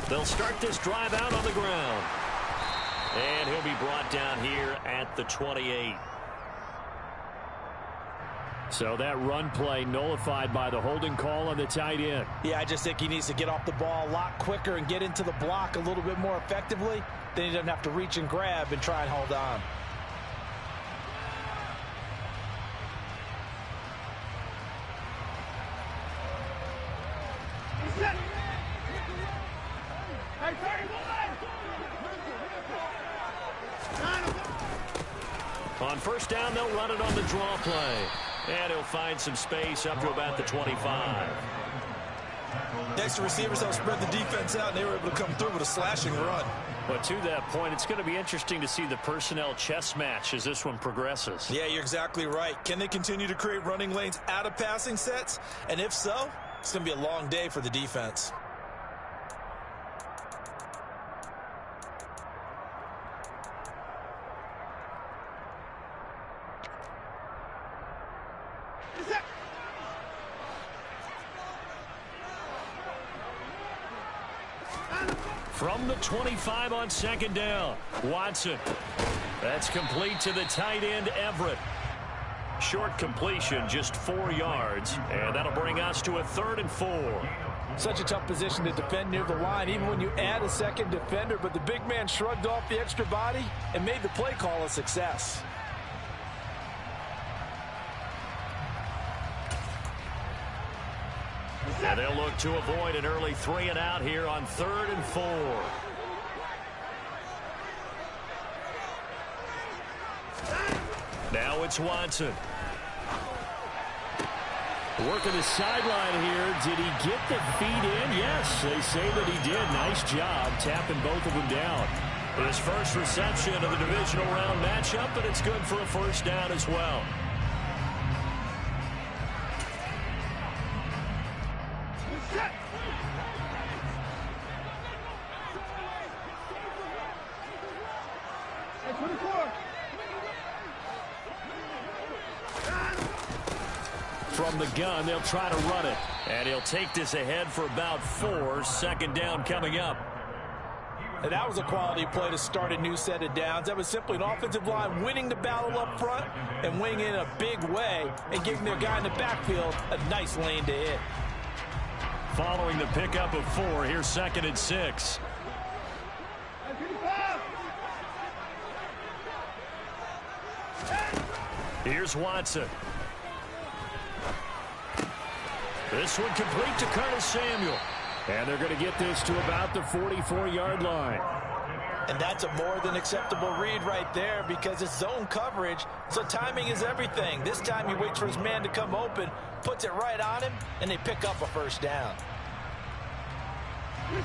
They'll start this drive out on the ground. And he'll be brought down here at the 28. So that run play nullified by the holding call on the tight end. Yeah, I just think he needs to get off the ball a lot quicker and get into the block a little bit more effectively. Then he doesn't have to reach and grab and try and hold on. On first down, they'll run it on the draw play. And he'll find some space up to about the 25. Next, the receivers help spread the defense out, and they were able to come through with a slashing run. But to that point, it's going to be interesting to see the personnel chess match as this one progresses. Yeah, you're exactly right. Can they continue to create running lanes out of passing sets? And if so, it's going to be a long day for the defense. From the 25 on second down, Watson. That's complete to the tight end, Everett. Short completion, just 4 yards, and that'll bring us to a 3rd and 4. Such a tough position to defend near the line, even when you add a second defender, but the big man shrugged off the extra body and made the play call a success. And they'll look to avoid an early 3 and out here on 3rd and 4. Now it's Watson. Working the sideline here. Did he get the feet in? Yes, they say that he did. Nice job tapping both of them down. His first reception of the divisional round matchup, but it's good for a first down as well. From the gun, they'll try to run it. And he'll take this ahead for about 4. Second down coming up. And that was a quality play to start a new set of downs. That was simply an offensive line winning the battle up front and winning in a big way and giving their guy in the backfield a nice lane to hit. Following the pickup of 4, here's 2nd and 6. Here's Watson. This one complete to Curtis Samuel. And they're going to get this to about the 44-yard line. And that's a more than acceptable read right there because it's zone coverage, so timing is everything. This time he waits for his man to come open, puts it right on him, and they pick up a first down.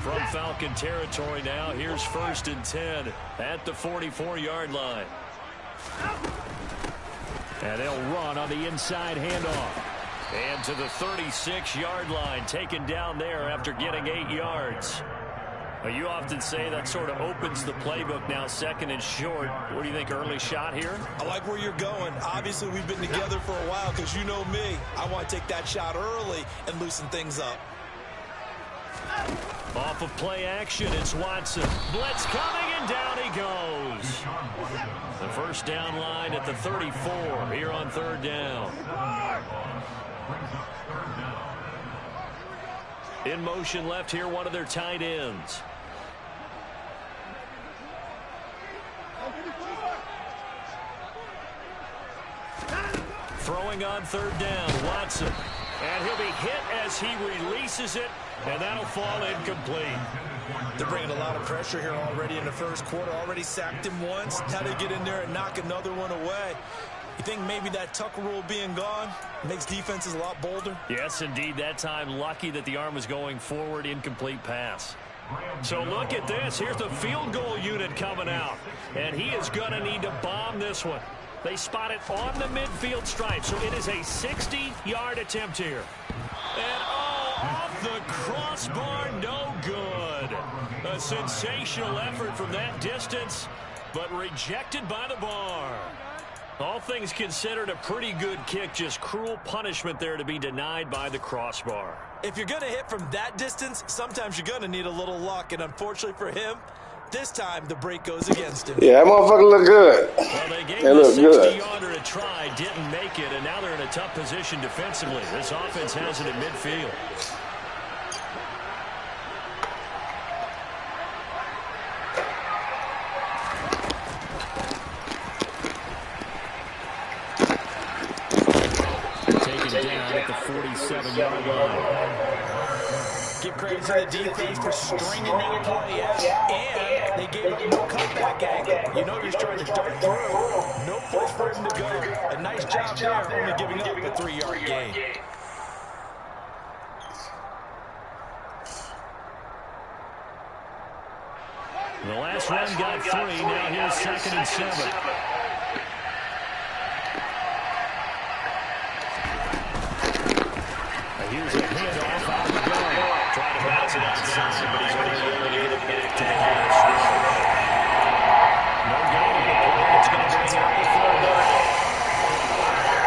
From Falcon territory now, here's 1st and 10 at the 44-yard line. And they'll run on the inside handoff. And to the 36-yard line, taken down there after getting 8 yards. Well, you often say that sort of opens the playbook now, 2nd and short. What do you think, early shot here? I like where you're going. Obviously, we've been together for a while because you know me. I want to take that shot early and loosen things up. Off of play action, it's Watson. Blitz coming, and down he goes. The first down line at the 34 here on 3rd down. In motion left here, one of their tight ends. Throwing on 3rd down, Watson. And he'll be hit as he releases it, and that'll fall incomplete. They're bringing a lot of pressure here already in the first quarter. Already sacked him once. Now they get in there and knock another one away. You think maybe that Tucker rule being gone makes defenses a lot bolder? Yes, indeed. That time, lucky that the arm was going forward, incomplete pass. So look at this. Here's the field goal unit coming out. And he is going to need to bomb this one. They spot it on the midfield stripe, so it is a 60-yard attempt here. And, off the crossbar, no good. A sensational effort from that distance. but rejected by the bar. All things considered, a pretty good kick, just cruel punishment there to be denied by the crossbar. If you're going to hit from that distance, sometimes you're going to need a little luck, and unfortunately for him, this time the break goes against him. Yeah, that motherfucker look good. Well, they gave They the look good. 60-yarder a try, didn't make it, and now they're in a tough position defensively. This offense has it at midfield. Taken down at the 47-yard line. Give credit to the defense for stringing that play out, and they gave him no comeback angle. You know you're trying to dart through. No place for him to go. A nice job there, only giving up a 3-yard gain. The last run got 3. Now here's 2nd and 7. Here's a handoff out of the gun. Trying to bounce it outside, but he's only able to get it back to the pass. No gain on the play. It's going to bring out the 3rd down.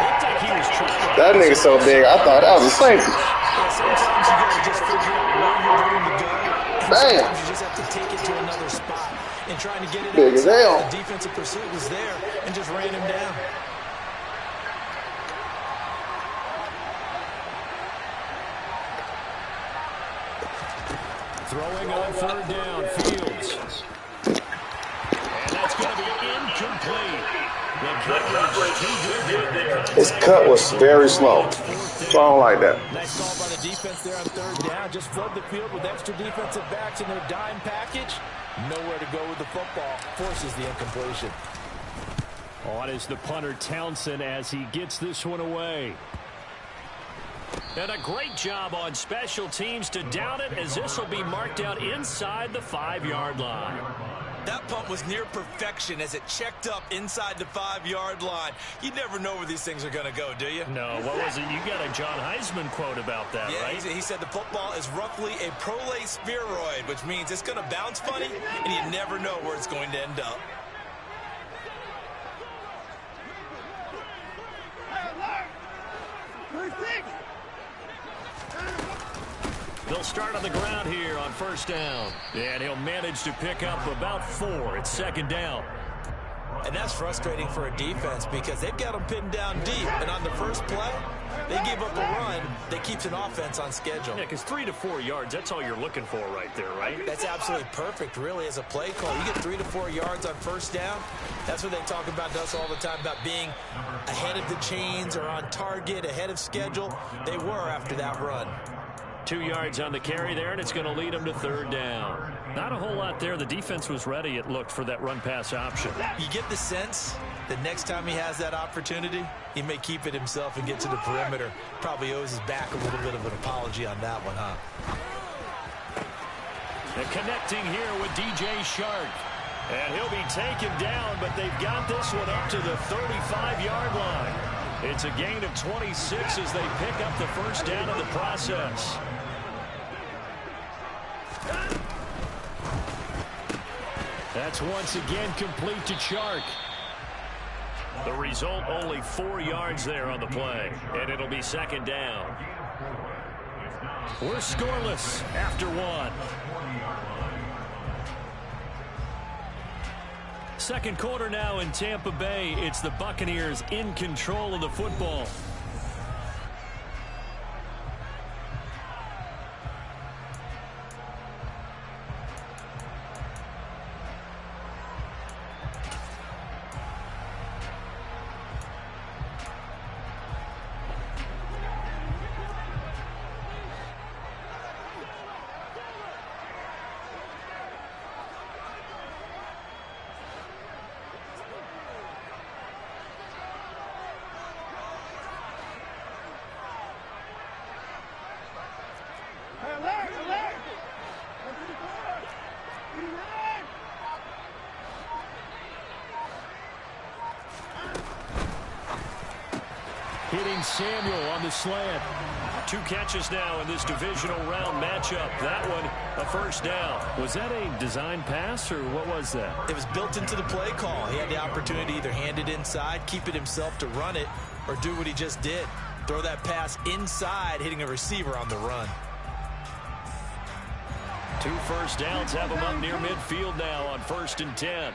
Looked like he was trying to... That nigga so big, I thought that was a safety. Yeah, sometimes you got to just figure out where you're going to go. And Damn. sometimes you just have to take it to another spot. And trying to get it Big as hell. outside. The defensive pursuit was there and just ran him down. Throwing on 3rd down, Fields. And that's going to be incomplete. The coverage too good. His cut was very slow. So I don't like that. Nice call by the defense there on 3rd down. Just flood the field with extra defensive backs in their dime package. Nowhere to go with the football. Forces the incompletion. On is the punter Townsend as he gets this one away. And a great job on special teams to down it, as this will be marked out inside the 5-yard line. That punt was near perfection as it checked up inside the 5-yard line. You never know where these things are going to go, do you? No, what was it? You got a John Heisman quote about that, Yeah, right? he said the football is roughly a prolate spheroid, which means it's going to bounce funny, and you never know where it's going to end up. They'll start on the ground here on 1st down. And he'll manage to pick up about 4. It's 2nd down. And that's frustrating for a defense because they've got them pinned down deep. And on the first play, they give up a run that keeps an offense on schedule. Yeah, because 3 to 4 yards, that's all you're looking for right there, right? That's absolutely perfect, really, as a play call. You get 3 to 4 yards on 1st down. That's what they talk about to us all the time, about being ahead of the chains or on target, ahead of schedule. They were after that run. 2 yards on the carry there, and it's going to lead them to 3rd down. Not a whole lot there. The defense was ready, it looked, for that run-pass option. You get the sense that next time he has that opportunity, he may keep it himself and get to the perimeter. Probably owes his back a little bit of an apology on that one, huh? And connecting here with DJ Shark. And he'll be taken down, but they've got this one up to the 35-yard line. It's a gain of 26 as they pick up the 1st down in the process. That's once again complete to Chark. The result, only 4 yards there on the play, and it'll be 2nd down. We're scoreless after 1. Second quarter now in Tampa Bay. It's the Buccaneers in control of the football. Samuel on the slant. 2 catches now in this divisional round matchup. That one, a first down. Was that a design pass, or what was that? It was built into the play call. He had the opportunity to either hand it inside, keep it himself to run it, or do what he just did. Throw that pass inside, hitting a receiver on the run. 2 first downs have him up near midfield now on 1st and 10.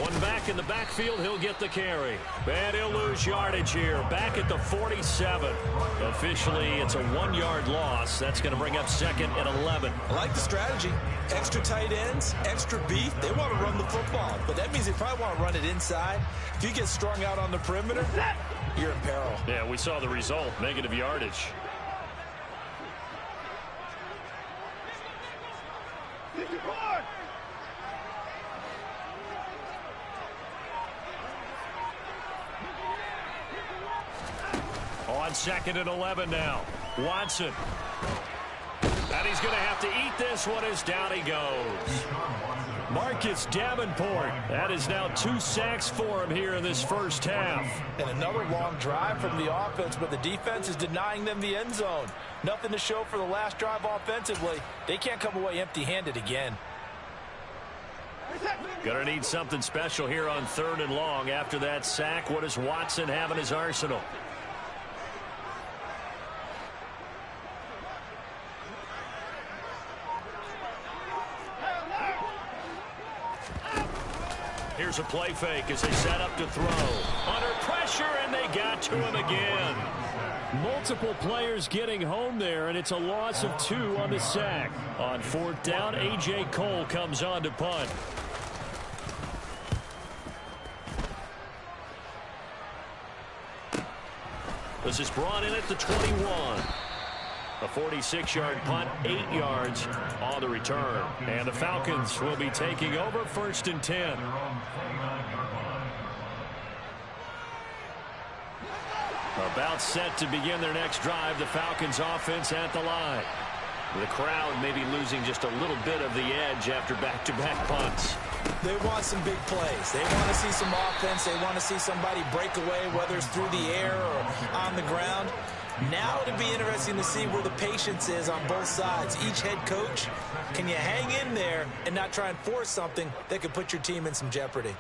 One back in the backfield, he'll get the carry. And he'll lose yardage here, back at the 47. Officially, it's a 1-yard loss. That's going to bring up 2nd and 11. I like the strategy. Extra tight ends, extra beef. They want to run the football, but that means they probably want to run it inside. If you get strung out on the perimeter, you're in peril. Yeah, we saw the result, negative yardage. On 2nd and 11 now. Watson. And he's going to have to eat this one as down he goes. Marcus Davenport. That is now 2 sacks for him here in this first half. And another long drive from the offense, but the defense is denying them the end zone. Nothing to show for the last drive offensively. They can't come away empty-handed again. Going to need something special here on 3rd and long after that sack. What does Watson have in his arsenal? Here's a play fake as they set up to throw. Under pressure, and they got to him again. Multiple players getting home there, and it's a loss of 2 on the sack. On 4th down, A.J. Cole comes on to punt. This is brought in at the 21. A 46-yard punt, 8 yards on the return. And the Falcons will be taking over 1st and 10. About set to begin their next drive, the Falcons offense at the line. The crowd may be losing just a little bit of the edge after back-to-back punts. They want some big plays. They want to see some offense. They want to see somebody break away, whether it's through the air or on the ground. Now it'll be interesting to see where the patience is on both sides. Each head coach, can you hang in there and not try and force something that could put your team in some jeopardy?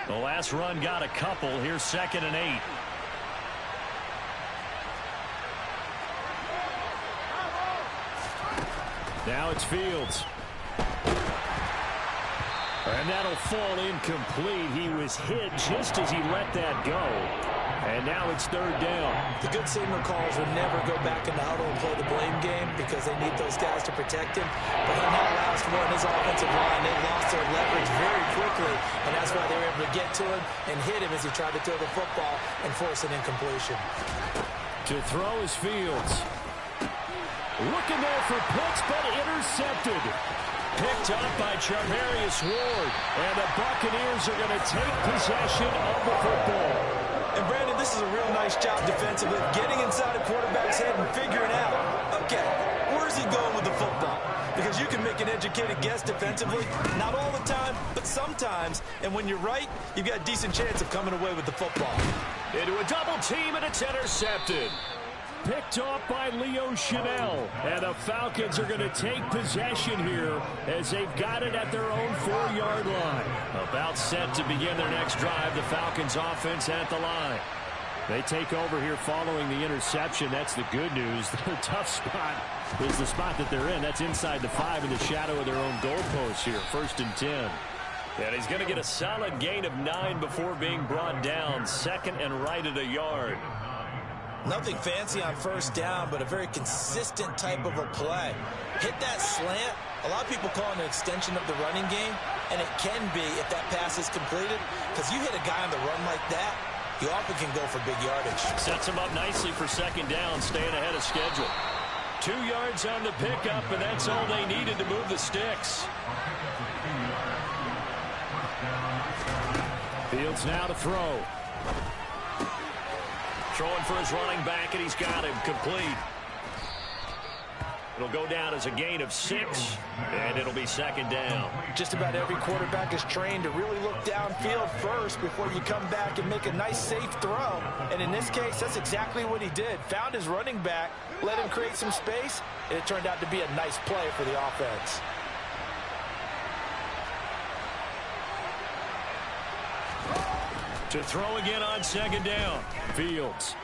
The last run got a couple. Here's 2nd and 8. Now it's Fields. And that'll fall incomplete. He was hit just as he let that go. And now it's 3rd down. The good signal callers would never go back in the huddle and play the blame game because they need those guys to protect him. But on that last one, his offensive line, they lost their leverage very quickly, and that's why they were able to get to him and hit him as he tried to throw the football and force an incompletion. To throw is Fields. Looking there for Pitts, but intercepted. Picked up by Charvarius Ward, and the Buccaneers are going to take possession of the football. And Brandon, this is a real nice job defensively, getting inside a quarterback's head and figuring out, okay, where's he going with the football? Because you can make an educated guess defensively, not all the time, but sometimes. And when you're right, you've got a decent chance of coming away with the football. Into a double team, and it's intercepted. Picked off by Leo Chanel. And the Falcons are going to take possession here as they've got it at their own 4-yard line. About set to begin their next drive. The Falcons offense at the line. They take over here following the interception. That's the good news. Their tough spot is the spot that they're in. That's inside the 5 in the shadow of their own goalpost here. 1st and 10. And he's going to get a solid gain of 9 before being brought down. 2nd and right at a yard. Nothing fancy on 1st down, but a very consistent type of a play. Hit that slant. A lot of people call it an extension of the running game, and it can be if that pass is completed, because you hit a guy on the run like that, you often can go for big yardage. Sets him up nicely for 2nd down, staying ahead of schedule. 2 yards on the pickup, and that's all they needed to move the sticks. Fields now to throw. Throwing for his running back, and he's got him complete. It'll go down as a gain of 6, and it'll be second down. Just about every quarterback is trained to really look downfield first before you come back and make a nice, safe throw. And in this case, that's exactly what he did. Found his running back, let him create some space, and it turned out to be a nice play for the offense. To throw again on second down, Fields.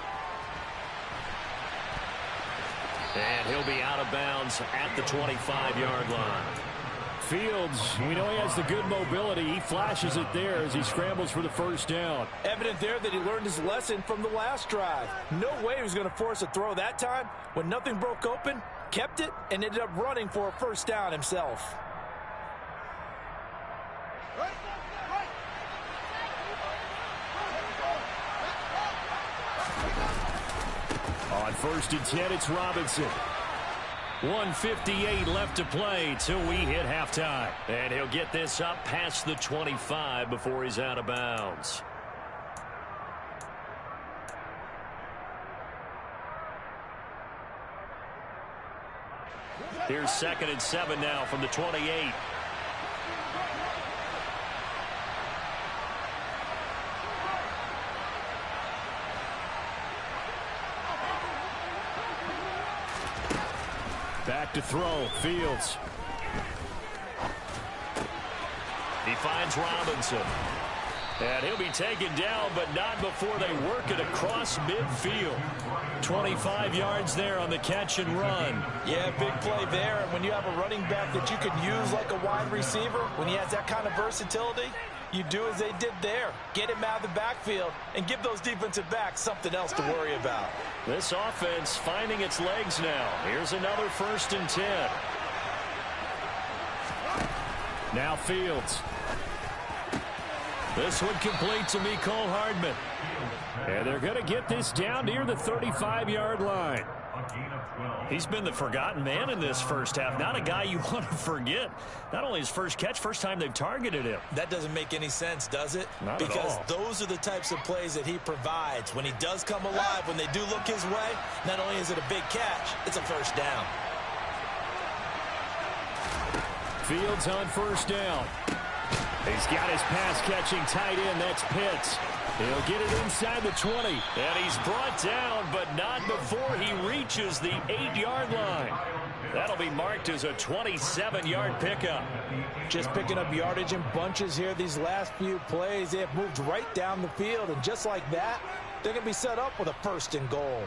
And he'll be out of bounds at the 25-yard line. Fields, we know he has the good mobility. He flashes it there as he scrambles for the first down. Evident there that he learned his lesson from the last drive. No way he was going to force a throw that time. When nothing broke open, kept it, and ended up running for a first down himself. On 1st and 10, it's Robinson. 1:58 left to play till we hit halftime. And he'll get this up past the 25 before he's out of bounds. Here's 2nd and 7 now from the 28. Back to throw, Fields. He finds Robinson. And he'll be taken down, but not before they work it across midfield. 25 yards there on the catch and run. Yeah, big play there. And when you have a running back that you could use like a wide receiver, when he has that kind of versatility, you do as they did there. Get him out of the backfield and give those defensive backs something else to worry about. This offense finding its legs now. Here's another 1st and 10. Now Fields. This one complete to Mecole Hardman. And they're going to get this down near the 35-yard line. He's been the forgotten man in this first half. Not a guy you want to forget. Not only his first catch, first time they've targeted him. That doesn't make any sense, does it? Not at because all. Those are the types of plays that he provides. When he does come alive, when they do look his way, not only is it a big catch, it's a first down. Fields on 1st down. He's got his pass-catching tight end. That's Pitts. He'll get it inside the 20. And he's brought down, but not before he reaches the 8-yard line. That'll be marked as a 27-yard pickup. Just picking up yardage in bunches here these last few plays. They have moved right down the field, and just like that, they're going to be set up with a 1st and goal.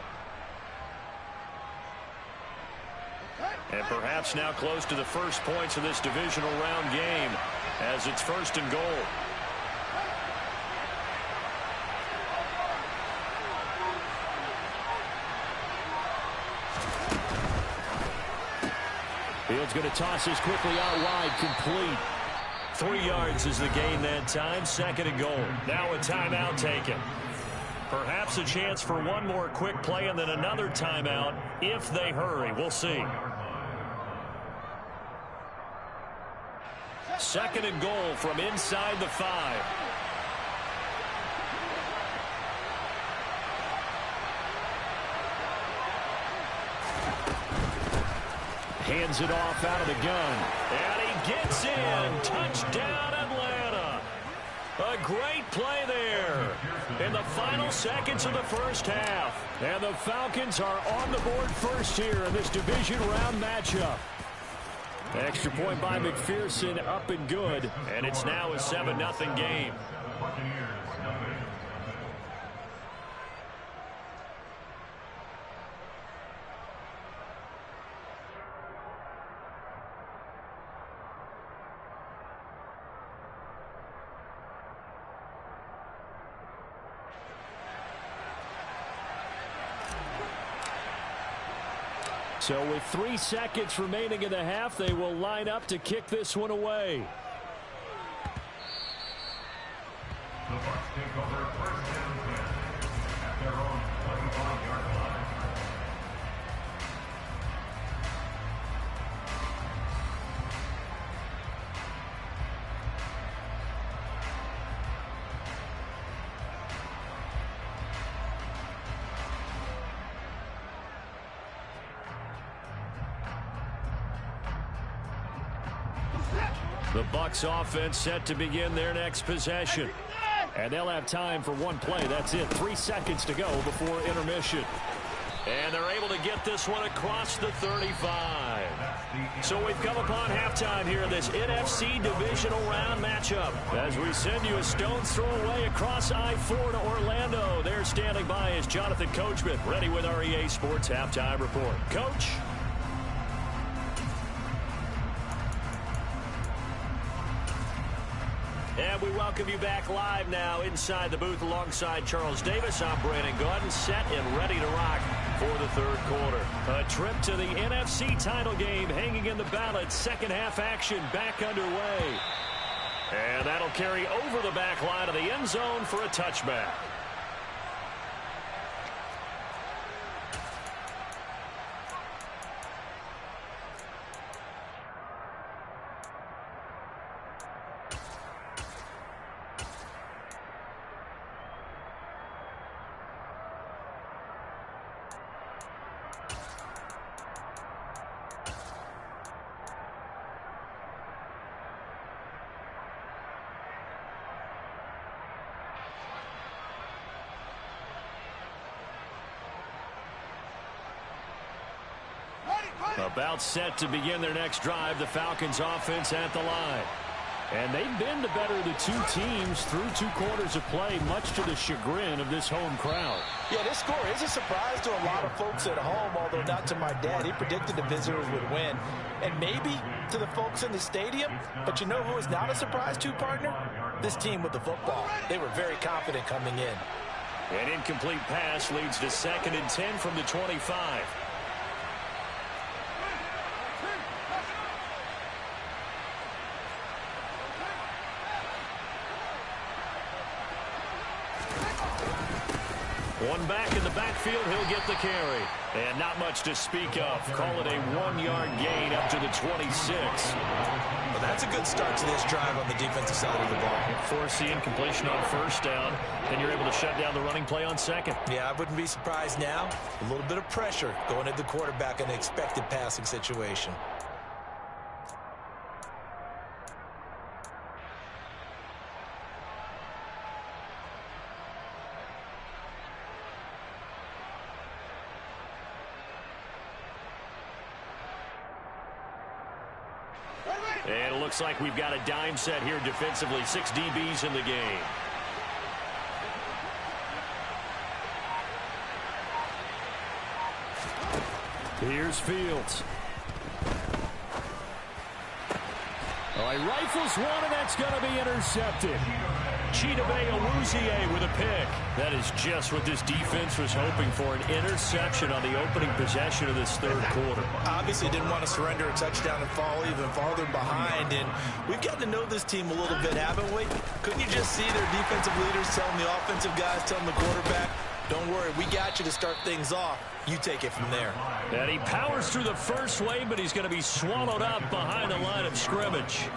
And perhaps now close to the first points of this divisional round game as it's 1st and goal. Fields going to toss this quickly out wide, complete. 3 yards is the gain that time, 2nd and goal. Now a timeout taken. Perhaps a chance for one more quick play and then another timeout if they hurry. We'll see. 2nd and goal from inside the 5. Hands it off out of the gun. And he gets in. Touchdown, Atlanta. A great play there in the final seconds of the first half. And the Falcons are on the board first here in this division round matchup. Extra point by McPherson, up and good. And it's now a 7-0 game. So with 3 seconds remaining in the half, they will line up to kick this one away. The Bucs take over 1st and 10 at their own 25-yard line. The Bucs offense set to begin their next possession. And they'll have time for one play. That's it. 3 seconds to go before intermission. And they're able to get this one across the 35. So we've come upon halftime here in this NFC divisional round matchup. As we send you a stone's throw away across I-4 to Orlando. There standing by is Jonathan Coachman, ready with our EA Sports Halftime Report. Coach? And we welcome you back live now inside the booth alongside Charles Davis. I'm Brandon Gaudin, set and ready to rock for the third quarter. A trip to the NFC title game hanging in the balance. Second half action back underway. And that'll carry over the back line of the end zone for a touchback. About set to begin their next drive, the Falcons offense at the line. And they've been the better of the two teams through 2 quarters of play, much to the chagrin of this home crowd. Yeah, this score is a surprise to a lot of folks at home, although not to my dad. He predicted the visitors would win. And maybe to the folks in the stadium. But you know who is not a surprise to, partner? This team with the football. They were very confident coming in. An incomplete pass leads to 2nd and 10 from the 25. One back in the backfield, he'll get the carry. And not much to speak of. Call it a 1-yard gain up to the 26. Well, that's a good start to this drive on the defensive side of the ball. Force the incompletion on first down, then you're able to shut down the running play on second. Yeah, I wouldn't be surprised now. A little bit of pressure going at the quarterback in an expected passing situation. And it looks like we've got a dime set here defensively. 6 DBs in the game. Here's Fields. Oh, he rifles one, and that's going to be intercepted. Chidobe Awuzie with a pick. That is just what this defense was hoping for, an interception on the opening possession of this third quarter. Obviously didn't want to surrender a touchdown and fall even farther behind, and we've gotten to know this team a little bit, haven't we? Couldn't you just see their defensive leaders telling the offensive guys, telling the quarterback, don't worry, we got you to start things off. You take it from there. And he powers through the first wave, but he's going to be swallowed up behind the line of scrimmage.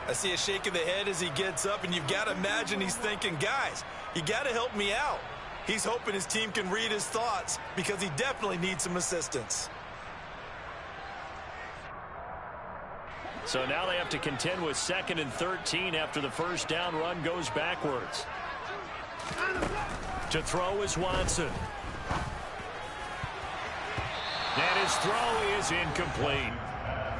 I see a shake of the head as he gets up, and you've got to imagine he's thinking, guys, you got to help me out. He's hoping his team can read his thoughts because he definitely needs some assistance. So now they have to contend with 2nd and 13 after the first down run goes backwards. To throw is Watson. And his throw is incomplete.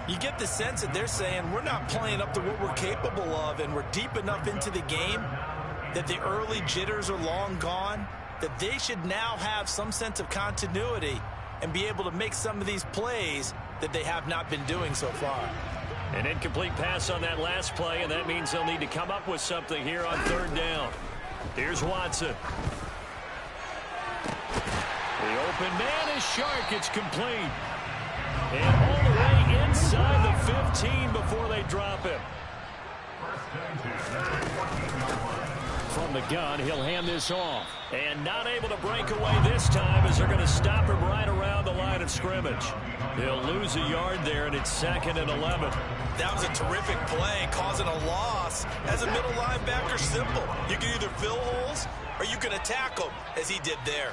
You get the sense that they're saying we're not playing up to what we're capable of, and we're deep enough into the game that the early jitters are long gone, that they should now have some sense of continuity and be able to make some of these plays that they have not been doing so far. An incomplete pass on that last play, and that means they'll need to come up with something here on 3rd down. Here's Watson. The open man is Shark. It's complete. And all the way inside the 15 before they drop him. From the gun, he'll hand this off. And not able to break away this time as they're going to stop him right around the line of scrimmage. They'll lose a yard there, and it's 2nd and 11. That was a terrific play, causing a loss. As a middle linebacker, simple. You can either fill holes or you can attack them, as he did there.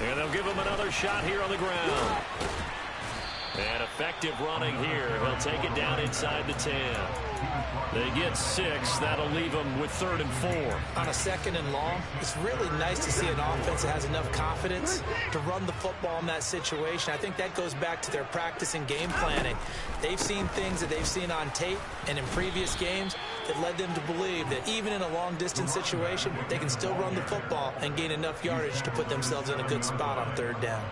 And they'll give him another shot here on the ground. And effective running here. He'll take it down inside the 10. They get 6. That'll leave them with 3rd and 4. On a 2nd and long, it's really nice to see an offense that has enough confidence to run the football in that situation. I think that goes back to their practice and game planning. They've seen things that they've seen on tape and in previous games that led them to believe that even in a long-distance situation, they can still run the football and gain enough yardage to put themselves in a good spot on 3rd down.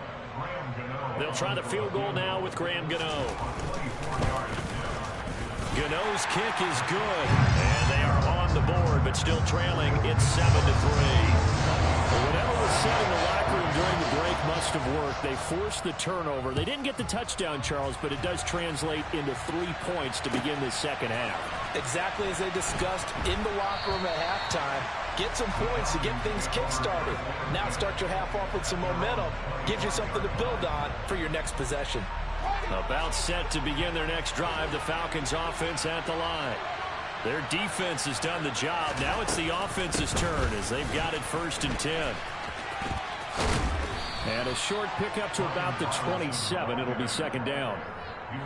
They'll try the field goal now with Graham Gano. Gano's kick is good, and they are on the board, but still trailing. It's 7-3. Whatever was said in the locker room during the break must have worked. They forced the turnover. They didn't get the touchdown, Charles, but it does translate into 3 points to begin this second half. Exactly as they discussed in the locker room at halftime. Get some points to get things kick-started. Now start your half off with some momentum. Gives you something to build on for your next possession. About set to begin their next drive, the Falcons offense at the line. Their defense has done the job. Now it's the offense's turn as they've got it 1st and 10. And a short pickup to about the 27. It'll be 2nd down.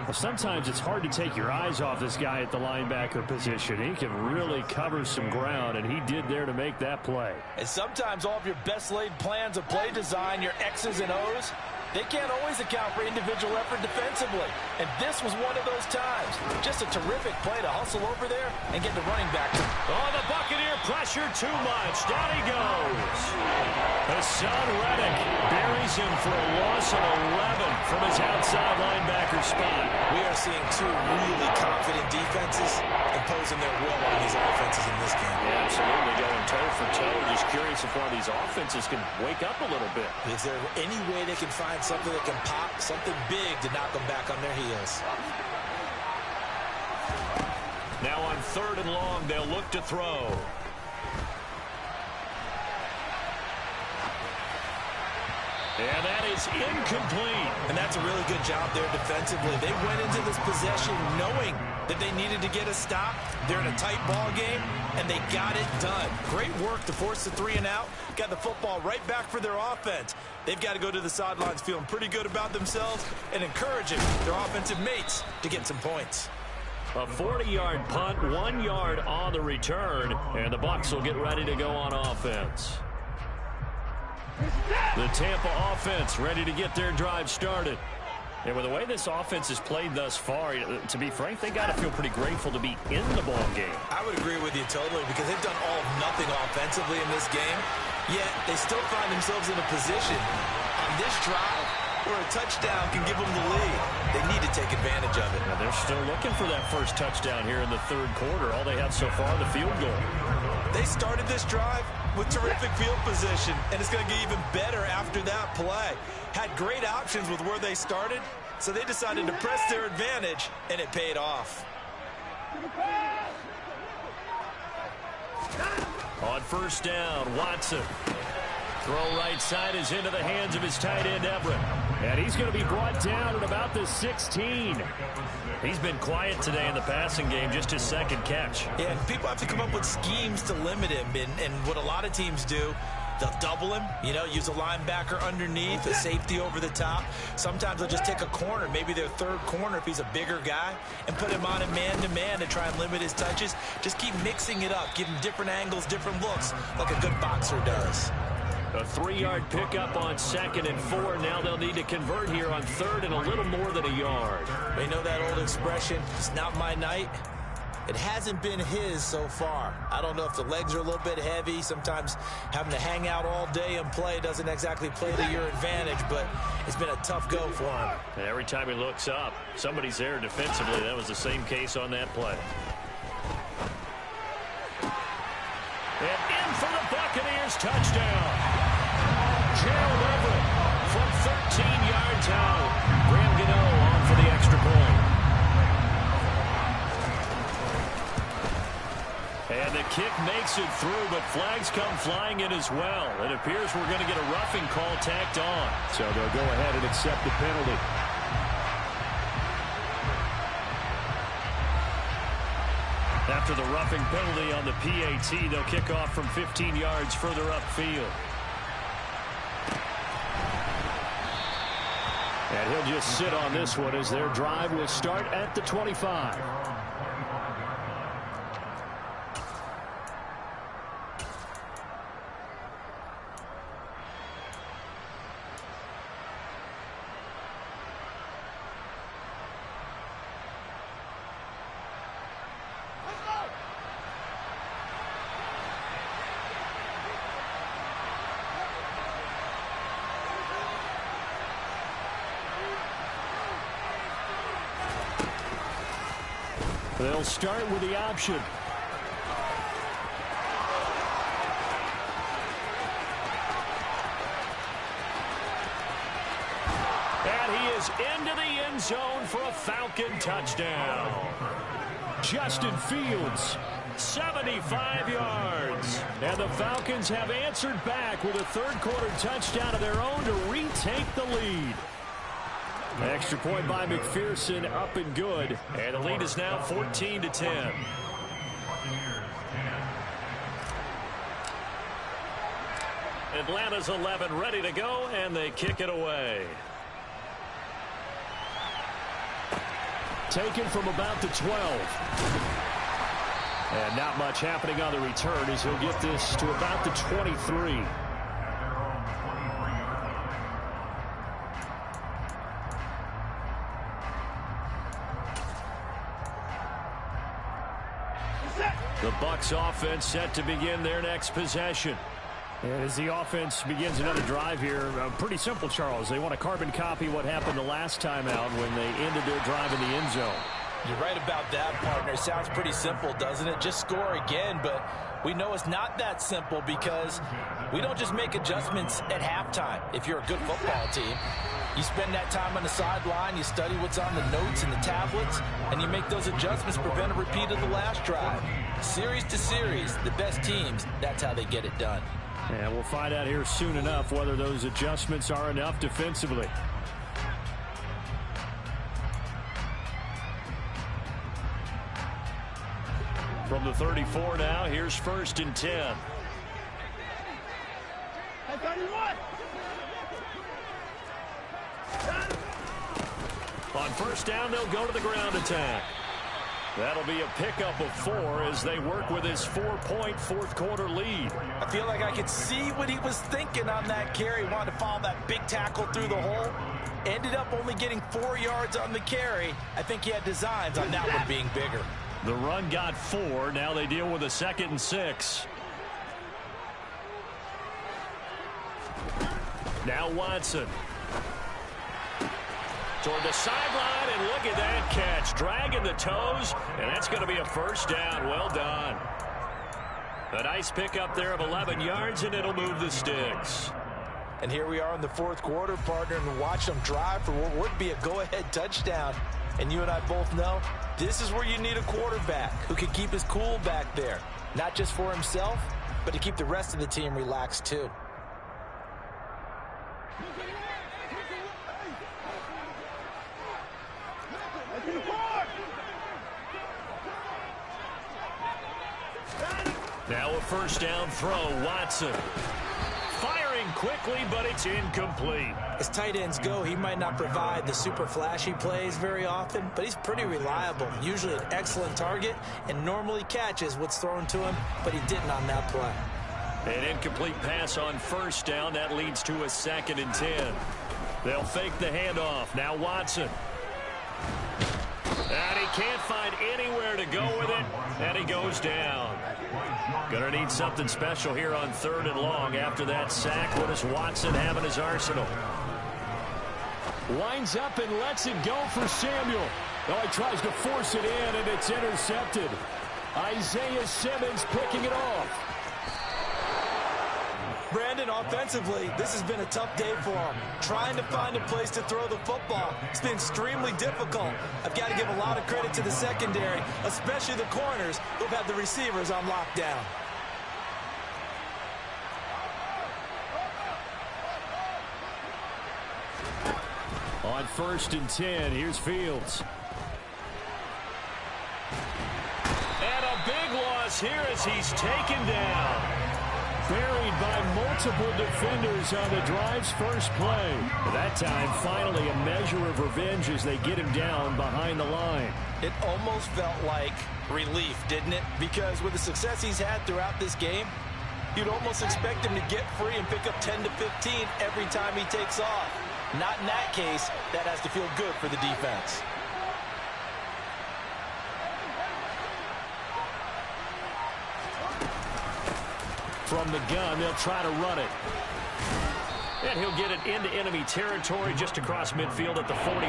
Well, sometimes it's hard to take your eyes off this guy at the linebacker position. He can really cover some ground, and he did there to make that play. And sometimes all of your best laid plans of play design, your X's and O's, they can't always account for individual effort defensively. And this was one of those times. Just a terrific play to hustle over there and get the running back. Oh, the Buccaneer pressure too much. Down he goes. Hassan Reddick buries him for a loss of 11 from his outside linebacker spot. We are seeing 2 really confident defenses imposing their will on these offenses in this game. Yeah, absolutely, going toe for toe. Just curious if one of these offenses can wake up a little bit. Is there any way they can find something that can pop, something big to knock them back on their heels? Now on 3rd and long, they'll look to throw. And that is incomplete. And that's a really good job there defensively. They went into this possession knowing that they needed to get a stop. They're in a tight ball game, and they got it done. Great work to force the 3 and out. Got the football right back for their offense. They've got to go to the sidelines feeling pretty good about themselves and encouraging their offensive mates to get some points. A 40-yard punt, 1 yard on the return, and the Bucs will get ready to go on offense. The Tampa offense ready to get their drive started. And with the way this offense has played thus far, to be frank, they got to feel pretty grateful to be in the ball game. I would agree with you totally because they've done all nothing offensively in this game, yet they still find themselves in a position on this drive where a touchdown can give them the lead. They need to take advantage of it. Now they're still looking for that first touchdown here in the 3rd quarter. All they have so far, the field goal. They started this drive with terrific field position, and it's going to get even better after that play. Had great options with where they started, so they decided to press their advantage, and it paid off. On 1st down, Watson. Throw right side is into the hands of his tight end, Everett. And he's going to be brought down at about the 16. He's been quiet today in the passing game, just his 2nd catch. Yeah, and people have to come up with schemes to limit him, and what a lot of teams do, they'll double him, use a linebacker underneath, a safety over the top. Sometimes they'll just take a corner, maybe their 3rd corner if he's a bigger guy, and put him on a man-to-man to try and limit his touches. Just keep mixing it up, give him different angles, different looks, like a good boxer does. A 3-yard pickup on 2nd and 4. Now they'll need to convert here on 3rd and a little more than a yard. They know that old expression, it's not my night. It hasn't been his so far. I don't know if the legs are a little bit heavy. Sometimes having to hang out all day and play doesn't exactly play to your advantage, but it's been a tough go for him. And every time he looks up, somebody's there defensively. That was the same case on that play. And in for the Buccaneers, touchdown. Gerald Everett from 13 yards out. Graham Gano on for the extra point. And the kick makes it through, but flags come flying in as well. It appears we're going to get a roughing call tacked on. So they'll go ahead and accept the penalty. After the roughing penalty on the PAT, they'll kick off from 15 yards further upfield. And he'll just sit on this one as their drive will start at the 25. They'll start with the option. And he is into the end zone for a Falcon touchdown. Justin Fields, 75 yards. And the Falcons have answered back with a third-quarter touchdown of their own to retake the lead. Extra point by McPherson, up and good. And the lead is now 14-10. Atlanta's 11 ready to go, and they kick it away. Taken from about the 12. And not much happening on the return as he'll get this to about the 23. The Bucs offense set to begin their next possession. And as the offense begins another drive here, pretty simple, Charles. They want to carbon copy what happened the last time out when they ended their drive in the end zone. You're right about that, partner. Sounds pretty simple, doesn't it? Just score again, but we know it's not that simple because we don't just make adjustments at halftime. If you're a good football team, you spend that time on the sideline, you study what's on the notes and the tablets, and you make those adjustments, prevent a repeat of the last drive. Series to series, the best teams, that's how they get it done. And we'll find out here soon enough whether those adjustments are enough defensively. From the 34 now, here's 1st and 10. On 1st down, they'll go to the ground attack. That'll be a pickup of 4 as they work with his 4-point fourth-quarter lead. I feel like I could see what he was thinking on that carry. Wanted to follow that big tackle through the hole. Ended up only getting 4 yards on the carry. I think he had designs on that one being bigger. The run got 4. Now they deal with a 2nd and 6. Now Watson. Toward the sideline, and look at that catch. Dragging the toes, and that's going to be a 1st down. Well done. A nice pickup there of 11 yards, and it'll move the sticks. And here we are in the 4th quarter, partner, and watch them drive for what would be a go-ahead touchdown. And you and I both know this is where you need a quarterback who can keep his cool back there. Not just for himself, but to keep the rest of the team relaxed too. Now a 1st down throw, Watson. Firing quickly, but it's incomplete. As tight ends go, he might not provide the super flashy plays very often, but he's pretty reliable. Usually an excellent target and normally catches what's thrown to him, but he didn't on that play. An incomplete pass on 1st down. That leads to a 2nd and 10. They'll fake the handoff. Now Watson. And he can't find anywhere to go with it, and he goes down. Going to need something special here on 3rd and long after that sack. What does Watson have in his arsenal? Winds up and lets it go for Samuel. Oh, he tries to force it in, and it's intercepted. Isaiah Simmons picking it off. Brandon, offensively, this has been a tough day for him. Trying to find a place to throw the football. It's been extremely difficult. I've got to give a lot of credit to the secondary, especially the corners who've had the receivers on lockdown. On 1st and 10, here's Fields. And a big loss here as he's taken down. Buried by multiple defenders on the drive's first play. That time, finally, a measure of revenge as they get him down behind the line. It almost felt like relief, didn't it? Because with the success he's had throughout this game, you'd almost expect him to get free and pick up 10 to 15 every time he takes off. Not in that case. That has to feel good for the defense. From the gun, they'll try to run it. And he'll get it into enemy territory just across midfield at the 49.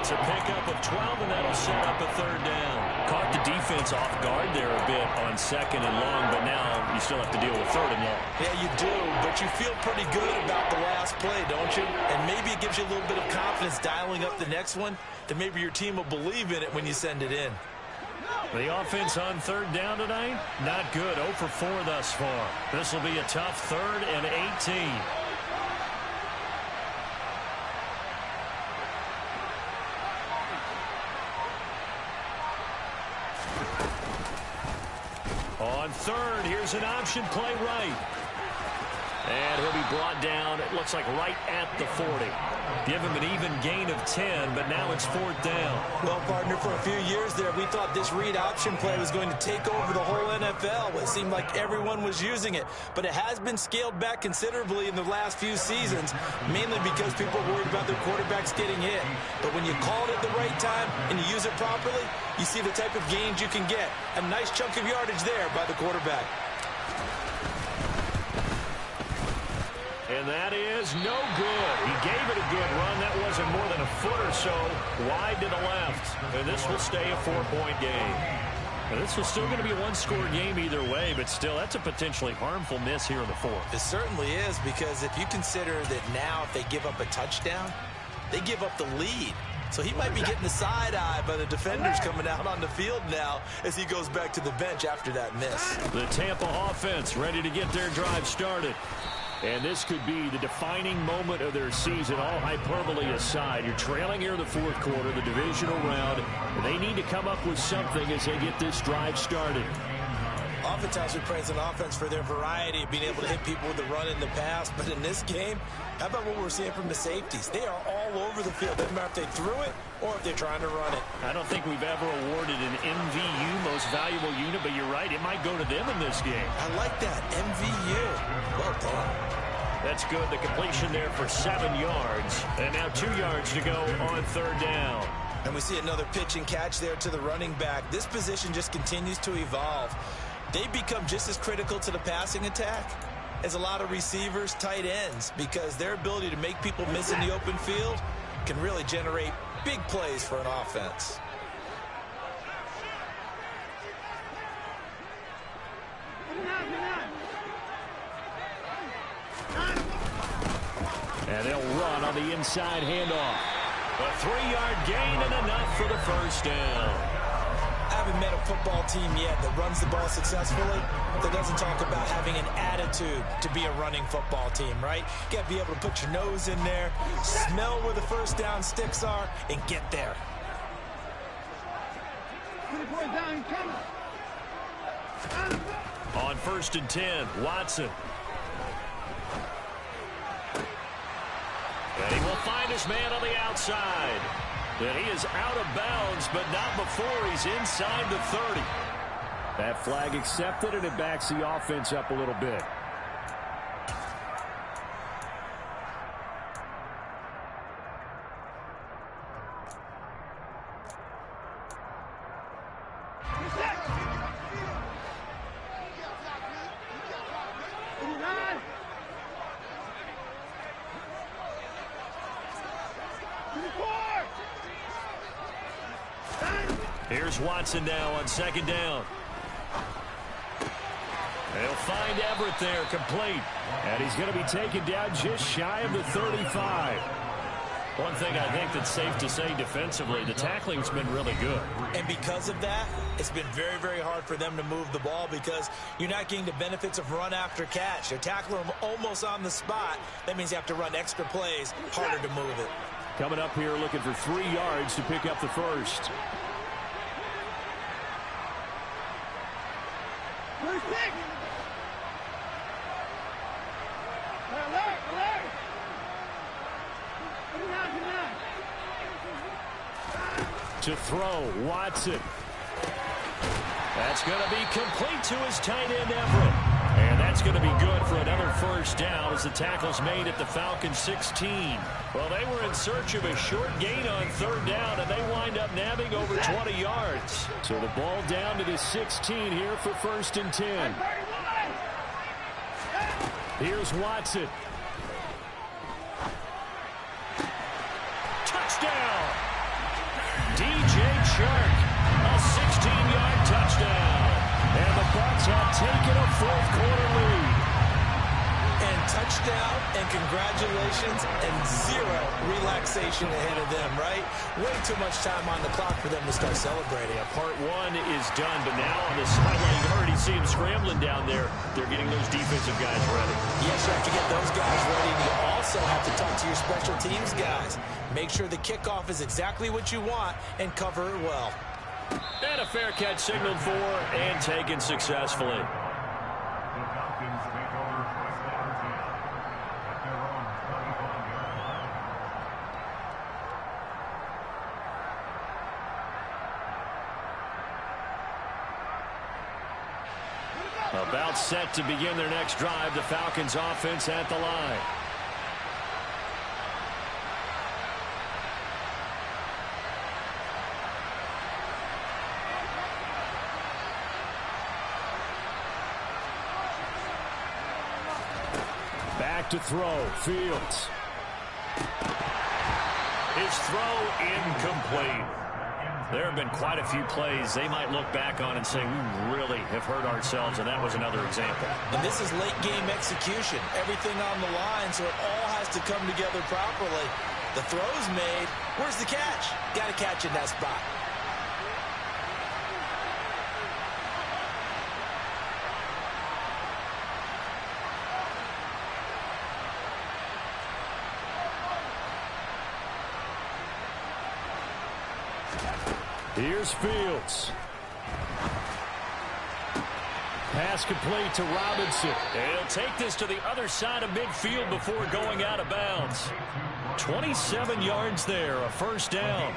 It's a pickup of 12, and that'll set up a third down. Caught the defense off guard there a bit on second and long, but now you still have to deal with third and long. Yeah, you do, but you feel pretty good about the last play, don't you? And maybe it gives you a little bit of confidence dialing up the next one, that maybe your team will believe in it when you send it in. The offense on third down tonight, not good. 0 for 4 thus far. This will be a tough 3rd and 18. On third, here's an option play right. And he'll be brought down, it looks like right at the 40. Give him an even gain of 10, but now it's 4th down. Well, partner, for a few years there, we thought this read option play was going to take over the whole NFL. It seemed like everyone was using it, but it has been scaled back considerably in the last few seasons, mainly because people are worried about their quarterbacks getting hit. But when you call it at the right time and you use it properly, you see the type of gains you can get. A nice chunk of yardage there by the quarterback. And that is no good. He gave it a good run. That wasn't more than a foot or so wide to the left. And this will stay a 4-point game. Now, this was still going to be a one-score game either way, but still, that's a potentially harmful miss here in the 4th. It certainly is, because if you consider that now if they give up a touchdown, they give up the lead. So he might be getting the side eye by the defenders coming out on the field now as he goes back to the bench after that miss. The Tampa offense ready to get their drive started. And this could be the defining moment of their season, all hyperbole aside. You're trailing here in the 4th quarter, the divisional round, and they need to come up with something as they get this drive started. Oftentimes we praise an offense for their variety of being able to hit people with the run in the pass, but in this game, how about what we're seeing from the safeties? They are all over the field. Doesn't matter if they threw it or if they're trying to run it. I don't think we've ever awarded an MVU, most valuable unit, but you're right, it might go to them in this game. I like that, MVU. Well done. That's good. The completion there for 7 yards. And now 2 yards to go on third down. And we see another pitch and catch there to the running back. This position just continues to evolve. They become just as critical to the passing attack as a lot of receivers, tight ends, because their ability to make people miss in the open field can really generate big plays for an offense. And they'll run on the inside handoff. A 3-yard gain and enough for the first down. I haven't met a football team yet that runs the ball successfully that doesn't talk about having an attitude to be a running football team, right? You got to be able to put your nose in there, smell where the first down sticks are, and get there. On 1st and 10, Watson. And he will find his man on the outside. And he is out of bounds, but not before he's inside the 30. That flag accepted, and it backs the offense up a little bit. Here's Watson now on 2nd down. They'll find Everett there, complete. And he's going to be taken down just shy of the 35. One thing I think that's safe to say defensively, the tackling's been really good. And because of that, it's been very, very hard for them to move the ball because you're not getting the benefits of run after catch. You're tackling them almost on the spot. That means you have to run extra plays, harder to move it. Coming up here looking for 3 yards to pick up the first. To throw, Watson. That's going to be complete to his tight end, Everett. And that's going to be good for another first down as the tackle's made at the Falcons 16. Well, they were in search of a short gain on third down, and they wind up nabbing over 20 yards. So the ball down to the 16 here for 1st and 10. Here's Watson. Touchdown! DJ Chark, a 16-yard touchdown. And the Bucs have taken a 4th quarter lead. And touchdown, and congratulations, and 0 relaxation ahead of them, right? Way too much time on the clock for them to start celebrating. Yeah, part 1 is done, but now on the sideline, you can already see him scrambling down there. They're getting those defensive guys ready. Yes, you have to get those guys ready. You also have to talk to your special teams guys. Make sure the kickoff is exactly what you want and cover it well. And a fair catch signaled for and taken successfully. The Falcons take over 1st and 10 at their own 35-yard line. About set to begin their next drive, the Falcons offense at the line. Back to throw, Fields. His throw incomplete. There have been quite a few plays they might look back on and say, we really have hurt ourselves, and that was another example. And this is late game execution. Everything on the line, so it all has to come together properly. The throw's made. Where's the catch? Got to catch in that spot. Here's Fields. Pass complete to Robinson. He'll take this to the other side of midfield before going out of bounds. 27 yards there, a first down.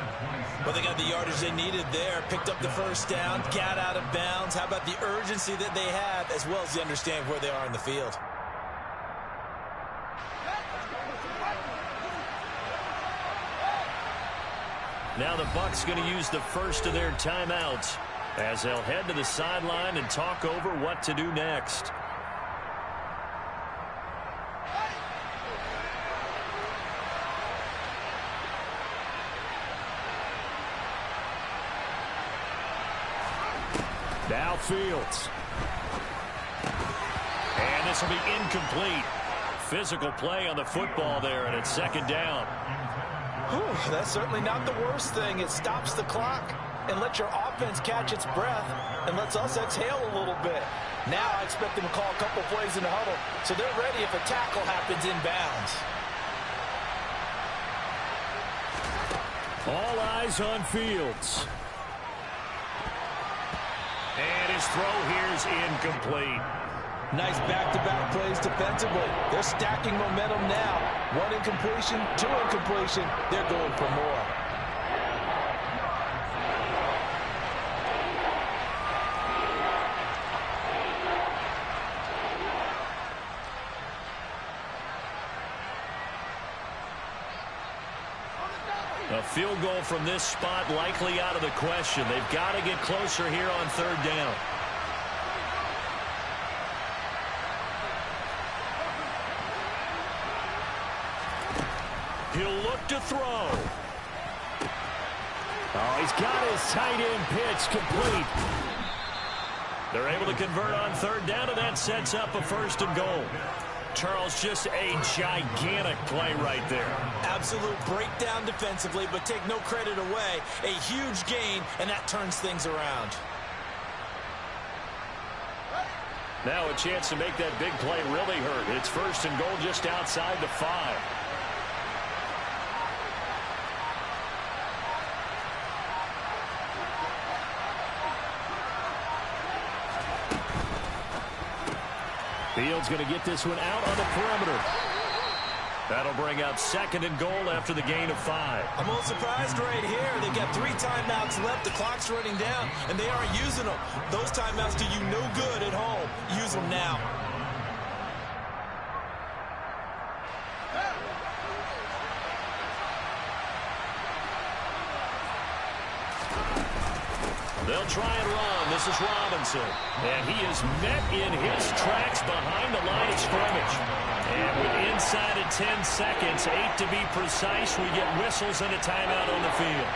Well, they got the yardage they needed there. Picked up the first down, got out of bounds. How about the urgency that they have, as well as the understanding where they are in the field? Now the Bucs going to use the first of their timeouts as they'll head to the sideline and talk over what to do next. Now Fields. And this will be incomplete. Physical play on the football there, and it's 2nd down. Whew, that's certainly not the worst thing. It stops the clock and lets your offense catch its breath and lets us exhale a little bit. Now I expect them to call a couple plays in the huddle, so they're ready if a tackle happens inbounds. All eyes on Fields. And his throw here's incomplete. Nice back-to-back plays defensively. They're stacking momentum now. 1 incompletion, 2 incompletion. They're going for more. A field goal from this spot likely out of the question. They've got to get closer here on 3rd down. He'll look to throw. Oh, he's got his tight end pitch complete. They're able to convert on 3rd down, and that sets up a 1st and goal. Charles, just a gigantic play right there. Absolute breakdown defensively, but take no credit away. A huge gain, and that turns things around. Now a chance to make that big play really hurt. It's 1st and goal just outside the 5. Fields going to get this one out on the perimeter. That'll bring up 2nd and goal after the gain of 5. I'm a little surprised right here. They've got 3 timeouts left. The clock's running down, and they aren't using them. Those timeouts do you no good at home. Use them now. They'll try and run. This is Robinson. And he is met in his tracks behind the line of scrimmage. And with inside of 10 seconds, 8 to be precise, we get whistles and a timeout on the field.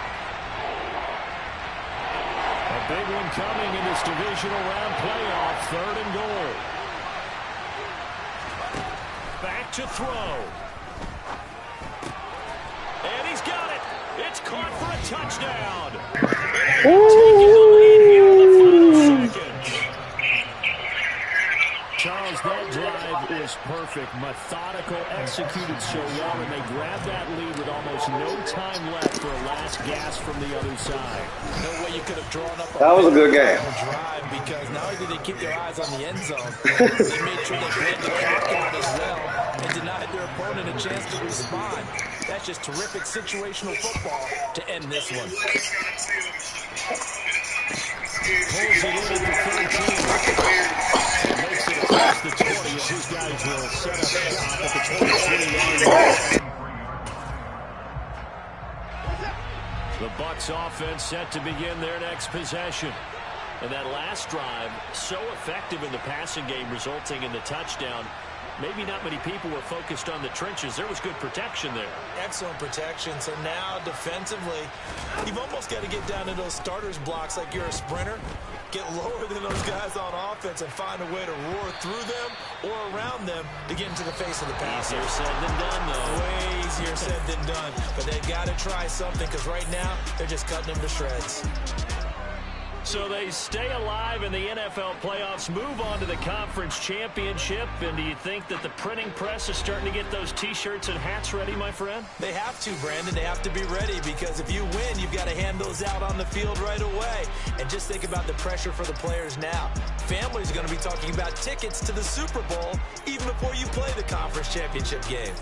A big one coming in this divisional round playoff. 3rd and goal. Back to throw. And he's got it. It's caught for a touchdown. Taking the lead here in the final seconds. Charles, that drive is perfect. Methodical, executed so well, and they grabbed that lead with almost no time left for a last gasp from the other side. No way you could have drawn up That was a good game. Drive, because not only did they keep their eyes on the end zone, they made sure they played the clock out as well and denied their opponent a chance to respond. That's just terrific situational football to end this one. Pulls it in at the 13. And makes it across the 20 as his guys will set up shop at the 23-yard line. The Bucs offense set to begin their next possession. And that last drive, so effective in the passing game, resulting in the touchdown. Maybe not many people were focused on the trenches. There was good protection there. Excellent protection. So now defensively, you've almost got to get down to those starters blocks like you're a sprinter. Get lower than those guys on offense and find a way to roar through them or around them to get into the face of the passer. Easier said than done, though. Way easier said than done. But they've got to try something, because right now they're just cutting them to shreds. So they stay alive in the NFL playoffs, move on to the conference championship. And do you think that the printing press is starting to get those T-shirts and hats ready, my friend? They have to, Brandon. They have to be ready, because if you win, you've got to hand those out on the field right away. And just think about the pressure for the players now. Families are going to be talking about tickets to the Super Bowl even before you play the conference championship game.